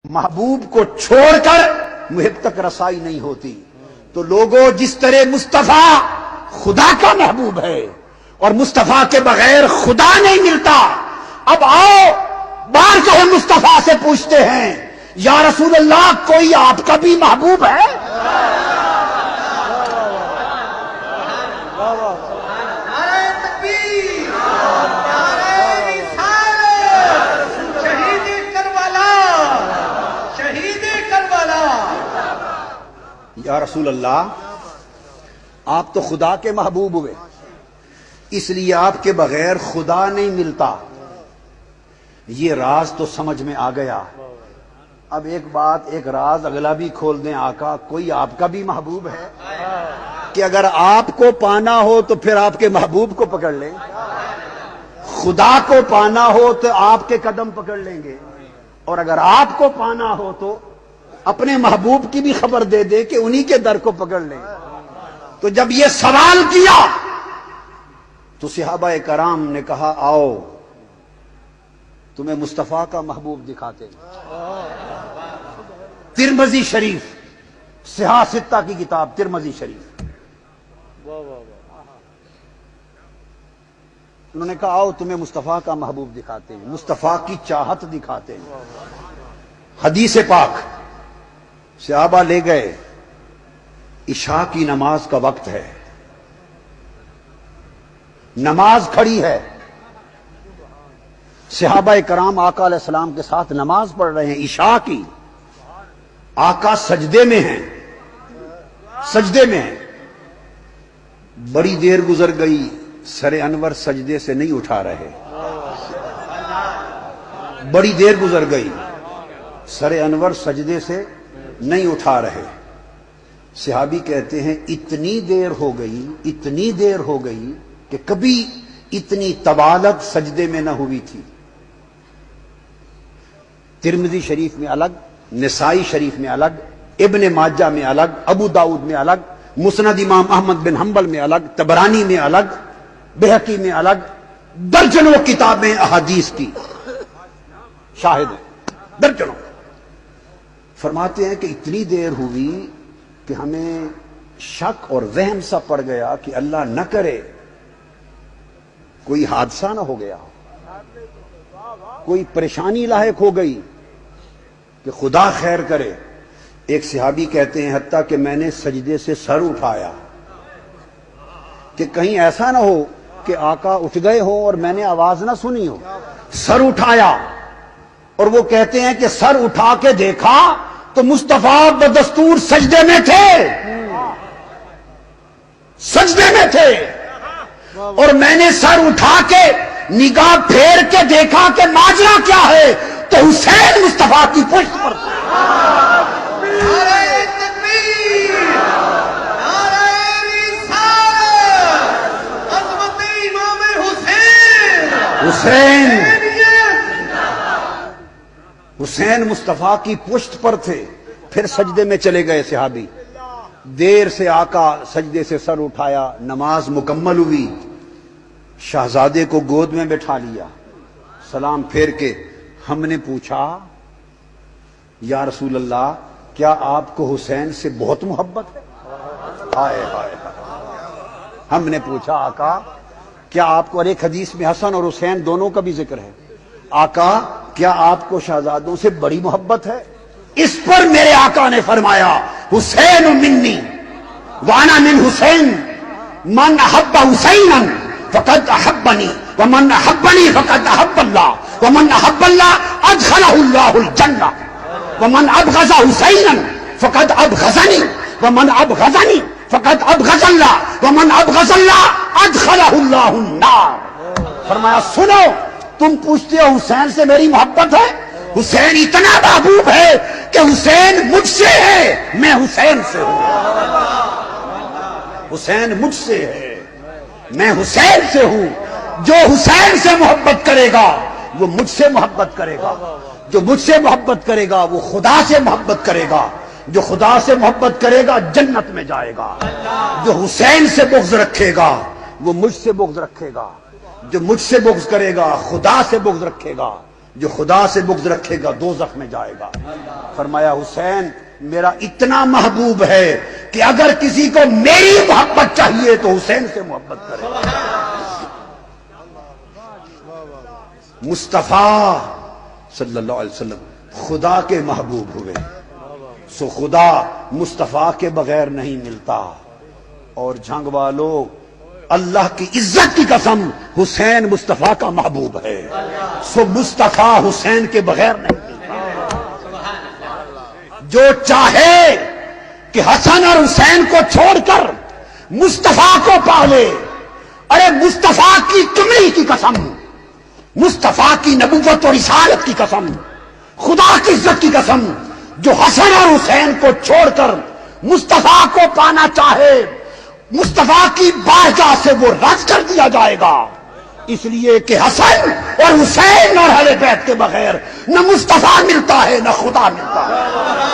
محبوب کو چھوڑ کر محب تک رسائی نہیں ہوتی۔ تو لوگوں، جس طرح مصطفیٰ خدا کا محبوب ہے اور مصطفیٰ کے بغیر خدا نہیں ملتا، اب آؤ بار کہے مصطفیٰ سے پوچھتے ہیں، یا رسول اللہ کوئی آپ کا بھی محبوب ہے؟ یا رسول اللہ آپ تو خدا کے محبوب ہوئے، اس لیے آپ کے بغیر خدا نہیں ملتا۔ یہ راز تو سمجھ میں آ گیا۔ اب ایک راز اگلا بھی کھول دیں آقا، کوئی آپ کا بھی محبوب ہے کہ اگر آپ کو پانا ہو تو پھر آپ کے محبوب کو پکڑ لیں، خدا کو پانا ہو تو آپ کے قدم پکڑ لیں گے، اور اگر آپ کو پانا ہو تو اپنے محبوب کی بھی خبر دے دے کہ انہی کے در کو پکڑ لیں۔ تو جب یہ سوال کیا تو صحابہ کرام نے کہا آؤ تمہیں مصطفیٰ کا محبوب دکھاتے ہیں۔ ترمذی شریف، صحاح ستہ کی کتاب ترمذی شریف، انہوں نے کہا آؤ تمہیں مصطفیٰ کا محبوب دکھاتے ہیں، مصطفیٰ کی چاہت دکھاتے ہیں۔ حدیث پاک صحابہ لے گئے، عشاء کی نماز کا وقت ہے، نماز کھڑی ہے، صحابہ کرام آقا علیہ السلام کے ساتھ نماز پڑھ رہے ہیں عشاء کی، آقا سجدے میں ہیں، سجدے میں ہیں۔ بڑی دیر گزر گئی، سر انور سجدے سے نہیں اٹھا رہے، بڑی دیر گزر گئی، سر انور سجدے سے نہیں اٹھا رہے۔ صحابی کہتے ہیں اتنی دیر ہو گئی کہ کبھی اتنی طوالت سجدے میں نہ ہوئی تھی۔ ترمذی شریف میں الگ، نسائی شریف میں الگ، ابن ماجہ میں الگ، ابو داؤد میں الگ، مسند امام احمد بن حنبل میں الگ، طبرانی میں الگ، بہقی میں الگ، درجنوں کتابیں احادیث کی شاہد ہیں، درجنوں۔ فرماتے ہیں کہ اتنی دیر ہوئی کہ ہمیں شک اور وہم سا پڑ گیا کہ اللہ نہ کرے کوئی حادثہ نہ ہو گیا، کوئی پریشانی لاحق ہو گئی، کہ خدا خیر کرے۔ ایک صحابی کہتے ہیں حتیٰ کہ میں نے سجدے سے سر اٹھایا کہ کہیں ایسا نہ ہو کہ آقا اٹھ گئے ہوں اور میں نے آواز نہ سنی ہو۔ سر اٹھایا، اور وہ کہتے ہیں کہ سر اٹھا کے دیکھا تو مصطفیٰ بدستور سجدے میں تھے، سجدے میں تھے، اور میں نے سر اٹھا کے نگاہ پھیر کے دیکھا کہ ماجرا کیا ہے، تو حسین مصطفیٰ کی پشت پر تھے۔ حسین مصطفیٰ کی پشت پر تھے۔ پھر سجدے میں چلے گئے صحابی، دیر سے آقا سجدے سے سر اٹھایا، نماز مکمل ہوئی، شہزادے کو گود میں بٹھا لیا، سلام پھیر کے ہم نے پوچھا یا رسول اللہ کیا آپ کو حسین سے بہت محبت ہے؟ ہائے ہائے، ہم نے پوچھا آقا کیا آپ کو، اور ایک حدیث میں حسن اور حسین دونوں کا بھی ذکر ہے، آقا کیا آپ کو شہزادوں سے بڑی محبت ہے؟ اس پر میرے آقا نے فرمایا حسین منی وانا من حسین، من احب حسینا فقد احبنی ومن احبنی فقد احب اللہ ومن احب اللہ ادخلہ اللہ الجنہ ومن ابغض حسینا فقد ابغضنی ومن ابغضنی فقد ابغض اللہ ومن ابغض اللہ ادخلہ اللہ النار۔ فرمایا سنو، تم پوچھتے ہو حسین سے میری محبت ہے، حسین اتنا محبوب ہے کہ حسین مجھ سے ہے، میں حسین سے ہوں، حسین مجھ سے ہے، میں حسین سے ہوں۔ جو حسین سے محبت کرے گا وہ مجھ سے محبت کرے گا، جو مجھ سے محبت کرے گا وہ خدا سے محبت کرے گا، جو خدا سے محبت کرے گا جنت میں جائے گا، جو حسین سے بغض رکھے گا وہ مجھ سے بغض رکھے گا، جو مجھ سے بغض کرے گا خدا سے بغض رکھے گا، جو خدا سے بغض رکھے گا دوزخ میں جائے گا۔ فرمایا حسین میرا اتنا محبوب ہے کہ اگر کسی کو میری محبت چاہیے تو حسین سے محبت کرے۔ مصطفیٰ صلی اللہ علیہ وسلم خدا کے محبوب ہوئے، سو خدا مصطفیٰ کے بغیر نہیں ملتا۔ اور جھنگ والو اللہ کی عزت کی قسم حسین مصطفیٰ کا محبوب ہے، سو مصطفیٰ حسین کے بغیر نہیں ملتا۔ جو چاہے کہ حسن اور حسین کو چھوڑ کر مصطفیٰ کو پالے، ارے مصطفیٰ کی کملی کی قسم، مصطفیٰ کی نبوت اور رسالت کی قسم، خدا کی عزت کی قسم، جو حسن اور حسین کو چھوڑ کر مصطفیٰ کو پانا چاہے مصطفیٰ کی بارگاہ سے وہ رد کر دیا جائے گا، اس لیے کہ حسن اور حسین اور اہل بیت کے بغیر نہ مصطفیٰ ملتا ہے نہ خدا ملتا ہے۔